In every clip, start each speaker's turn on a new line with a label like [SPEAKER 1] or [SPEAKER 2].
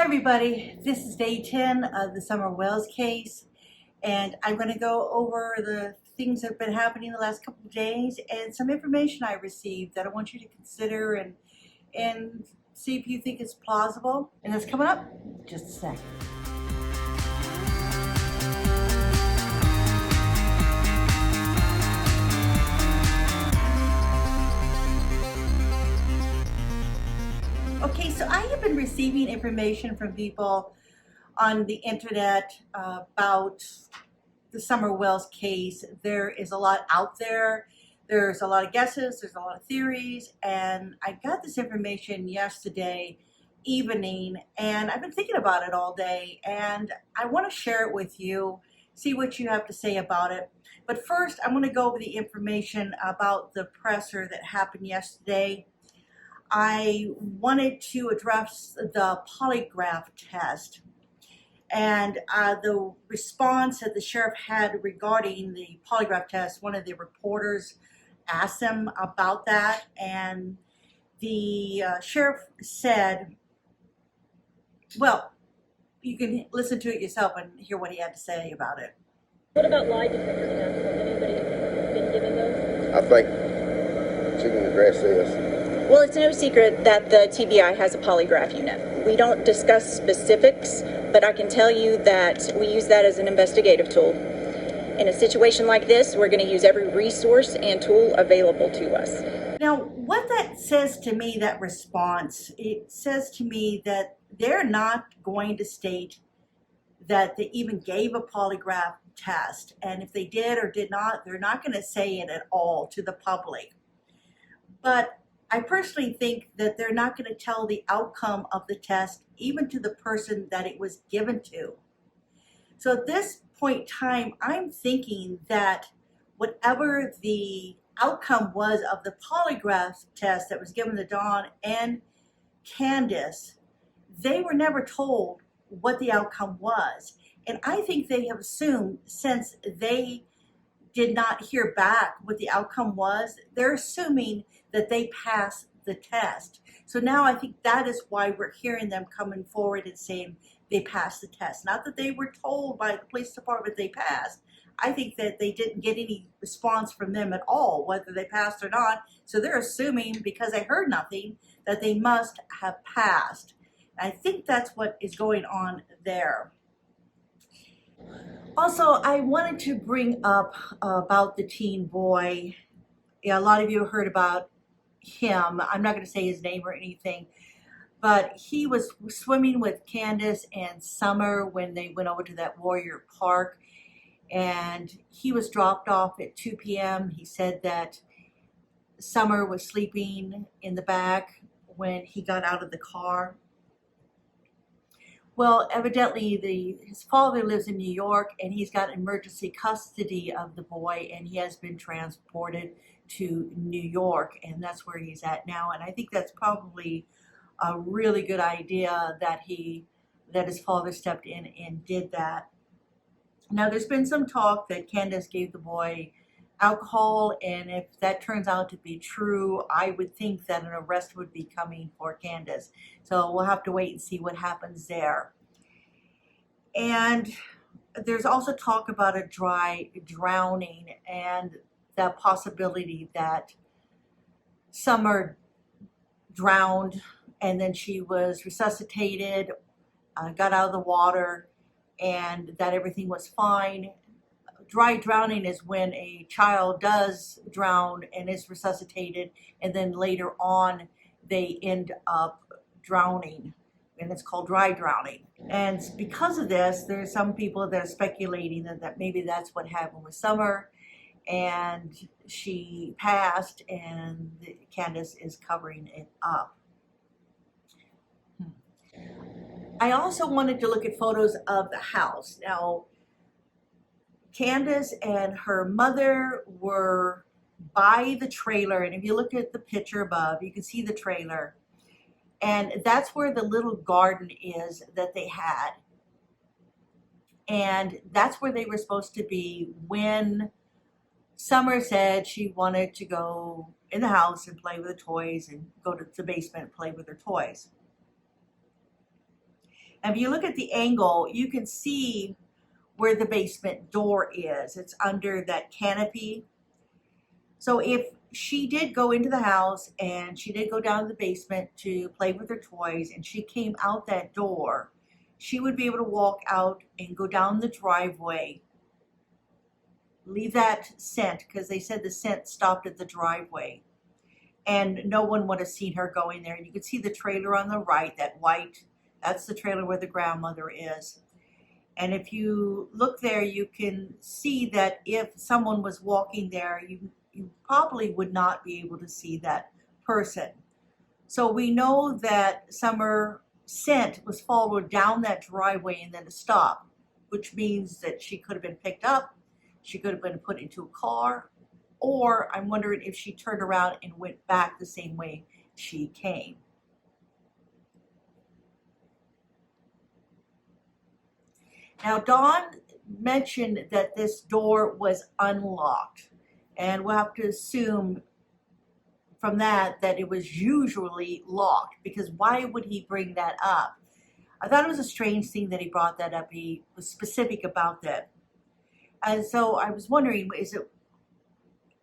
[SPEAKER 1] everybody, this is day 10 of the Summer Wells case, and I'm going to go over the things that have been happening the last couple of days and some information I received that I want you to consider and see if you think it's plausible. And that's coming up in just a second. Okay, so I have been receiving information from people on the internet about the Summer Wells case. There is a lot out there. There's a lot of guesses, there's a lot of theories, and I got this information yesterday evening, and I've been thinking about it all day, and I want to share it with you, see what you have to say about it. But first, I'm going to go over the information about the presser that happened yesterday. I wanted to address the polygraph test and the response that the sheriff had regarding the polygraph test. One of the reporters asked him about that, and the sheriff said, well, you can listen to it yourself and hear what he had to say about it.
[SPEAKER 2] What about lie detector tests? Has anybody been given those?
[SPEAKER 3] I think she can address this.
[SPEAKER 2] Well, it's no secret that the TBI has a polygraph unit. We don't discuss specifics, but I can tell you that we use that as an investigative tool. In a situation like this, we're going to use every resource and tool available to us.
[SPEAKER 1] Now, what that says to me, that response, it says to me that they're not going to state that they even gave a polygraph test. And if they did or did not, they're not going to say it at all to the public. But I personally think that they're not going to tell the outcome of the test even to the person that it was given to. So at this point in time, I'm thinking that whatever the outcome was of the polygraph test that was given to Dawn and Candace, they were never told what the outcome was. And I think they have assumed, since they did not hear back what the outcome was, they're assuming that they passed the test. So now I think that is why we're hearing them coming forward and saying they passed the test. Not that they were told by the police department they passed. I think that they didn't get any response from them at all, whether they passed or not. So they're assuming, because they heard nothing, that they must have passed. I think that's what is going on there. Also, I wanted to bring up about the teen boy. Yeah, a lot of you heard about him. I'm not going to say his name or anything, but he was swimming with Candace and Summer when they went over to that Warrior Park, and he was dropped off at 2 p.m. He said that Summer was sleeping in the back when he got out of the car. Well, evidently his father lives in New York, and he's got emergency custody of the boy, and he has been transported to New York, and that's where he's at now. And I think that's probably a really good idea that his father stepped in and did that. Now, there's been some talk that Candace gave the boy alcohol, and if that turns out to be true, I would think that an arrest would be coming for Candace. So we'll have to wait and see what happens there. And there's also talk about a dry drowning and the possibility that Summer drowned and then she was resuscitated, got out of the water, and that everything was fine. Dry drowning is when a child does drown and is resuscitated, and then later on they end up drowning, and it's called dry drowning. And because of this, there's some people that are speculating that maybe that's what happened with Summer, and she passed and Candace is covering it up. I also wanted to look at photos of the house. Now, Candace and her mother were by the trailer, and if you look at the picture above, you can see the trailer, and that's where the little garden is that they had, and that's where they were supposed to be when Summer said she wanted to go in the house and play with the toys and go to the basement and play with her toys. And if you look at the angle, you can see where the basement door is. It's under that canopy. So if she did go into the house and she did go down to the basement to play with her toys and she came out that door, she would be able to walk out and go down the driveway, leave that scent, because they said the scent stopped at the driveway, and no one would have seen her going there. And you can see the trailer on the right, that white, that's the trailer where the grandmother is. And if you look there, you can see that if someone was walking there, you probably would not be able to see that person. So we know that Summer scent was followed down that driveway and then stopped, which means that she could have been picked up, she could have been put into a car, or I'm wondering if she turned around and went back the same way she came. Now, Dawn mentioned that this door was unlocked, and we'll have to assume from that it was usually locked, because why would he bring that up? I thought it was a strange thing that he brought that up. He was specific about that. And so I was wondering,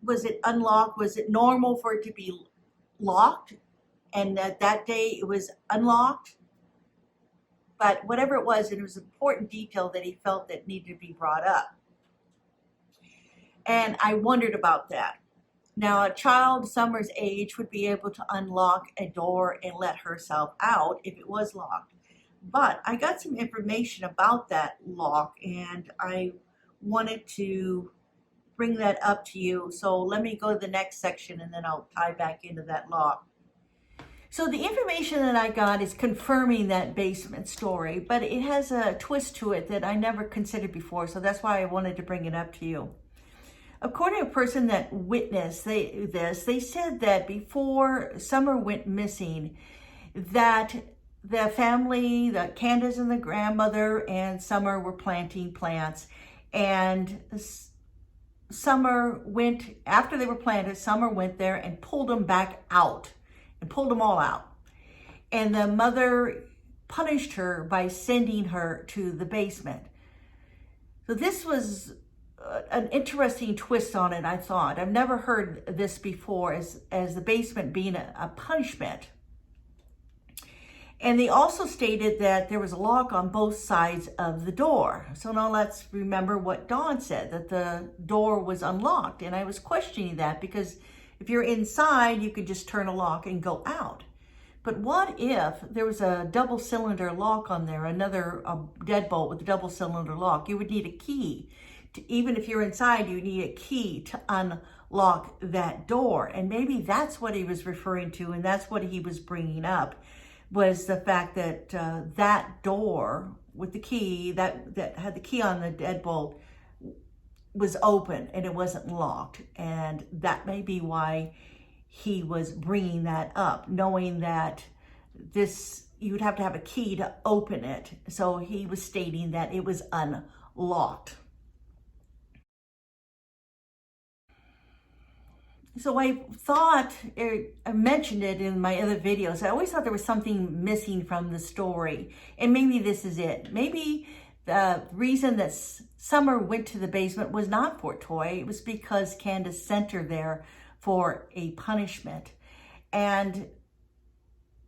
[SPEAKER 1] was it unlocked? Was it normal for it to be locked? And that day it was unlocked? But whatever it was an important detail that he felt that needed to be brought up. And I wondered about that. Now, a child Summer's age would be able to unlock a door and let herself out if it was locked. But I got some information about that lock, and I wanted to bring that up to you. So let me go to the next section, and then I'll tie back into that lock. So the information that I got is confirming that basement story, but it has a twist to it that I never considered before, so that's why I wanted to bring it up to you. According to a person that witnessed this, they said that before Summer went missing, that the family, the Candace and the grandmother and Summer were planting plants, and Summer went, after they were planted, Summer went there and pulled them back out, and pulled them all out. And the mother punished her by sending her to the basement. So this was an interesting twist on it, I thought. I've never heard this before, as the basement being a punishment. And they also stated that there was a lock on both sides of the door. So now let's remember what Dawn said, that the door was unlocked. And I was questioning that, because if you're inside, you could just turn a lock and go out. But what if there was a double cylinder lock on there, a deadbolt with a double cylinder lock? You would need a key. Even if you're inside, you need a key to unlock that door. And maybe that's what he was referring to, and that's what he was bringing up, was the fact that that door with the key, that had the key on the deadbolt, was open and it wasn't locked. And that may be why he was bringing that up, knowing that you would have to have a key to open it. So he was stating that it was unlocked. So I mentioned it in my other videos. I always thought there was something missing from the story. And maybe this is it. Maybe the reason that Summer went to the basement was not for a toy. It was because Candace sent her there for a punishment. And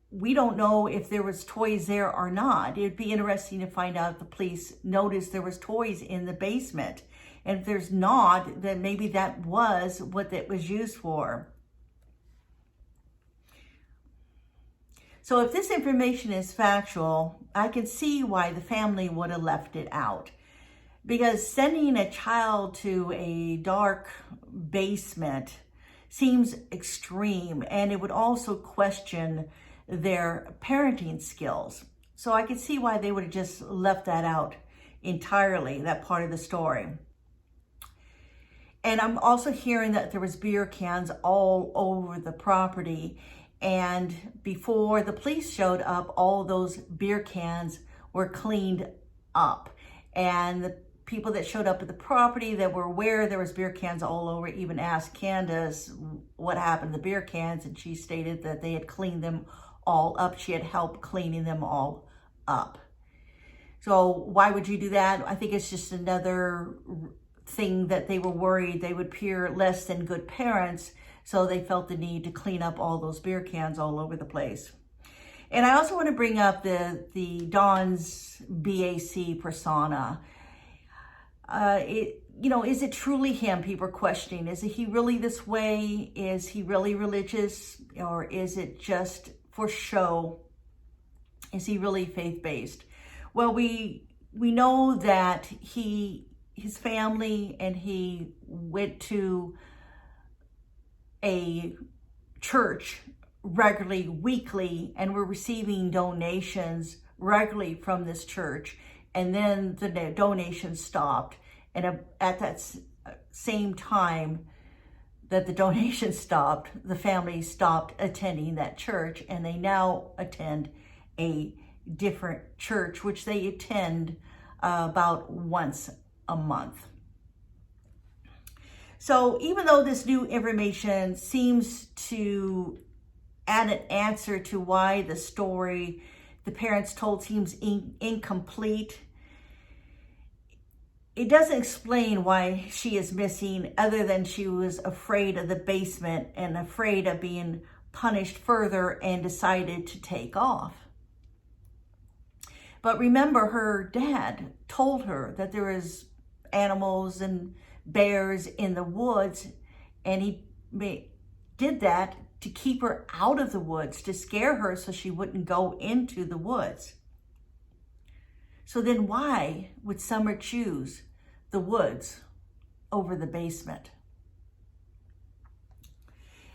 [SPEAKER 1] we don't know if there was toys there or not. It'd be interesting to find out if the police noticed there was toys in the basement. And if there's not, then maybe that was what it was used for. So if this information is factual, I can see why the family would have left it out. Because sending a child to a dark basement seems extreme, and it would also question their parenting skills. So I can see why they would have just left that out entirely, that part of the story. And I'm also hearing that there was beer cans all over the property. And before the police showed up, all those beer cans were cleaned up. And the people that showed up at the property that were aware there was beer cans all over even asked Candace what happened to the beer cans. And she stated that they had cleaned them all up. She had helped cleaning them all up. So why would you do that? I think it's just another thing that they were worried they would appear less than good parents, so they felt the need to clean up all those beer cans all over the place. And I also want to bring up the Don's BAC persona. Is it truly him? People are questioning. Is he really this way? Is he really religious? Or is it just for show? Is he really faith-based? Well, we know that his family and he went to a church regularly, weekly, and were receiving donations regularly from this church. And then the donations stopped. And at that same time that the donation stopped, the family stopped attending that church, and they now attend a different church, which they attend about once a month. So even though this new information seems to add an answer to why the story the parents told seems incomplete, it doesn't explain why she is missing, other than she was afraid of the basement and afraid of being punished further and decided to take off. But remember, her dad told her that there was animals and bears in the woods, and he did that to keep her out of the woods, to scare her so she wouldn't go into the woods. So then why would Summer choose the woods over the basement?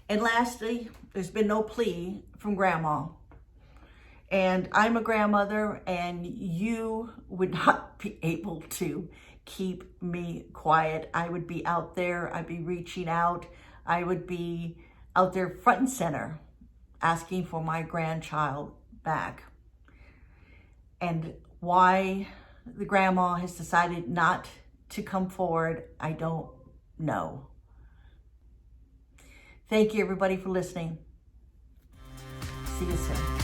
[SPEAKER 1] And lastly, there's been no plea from Grandma. And I'm a grandmother, and you would not be able to keep me quiet. I would be out there, I'd be reaching out, I would be out there front and center asking for my grandchild back. And why the grandma has decided not to come forward, I don't know. Thank you, everybody, for listening. See you soon.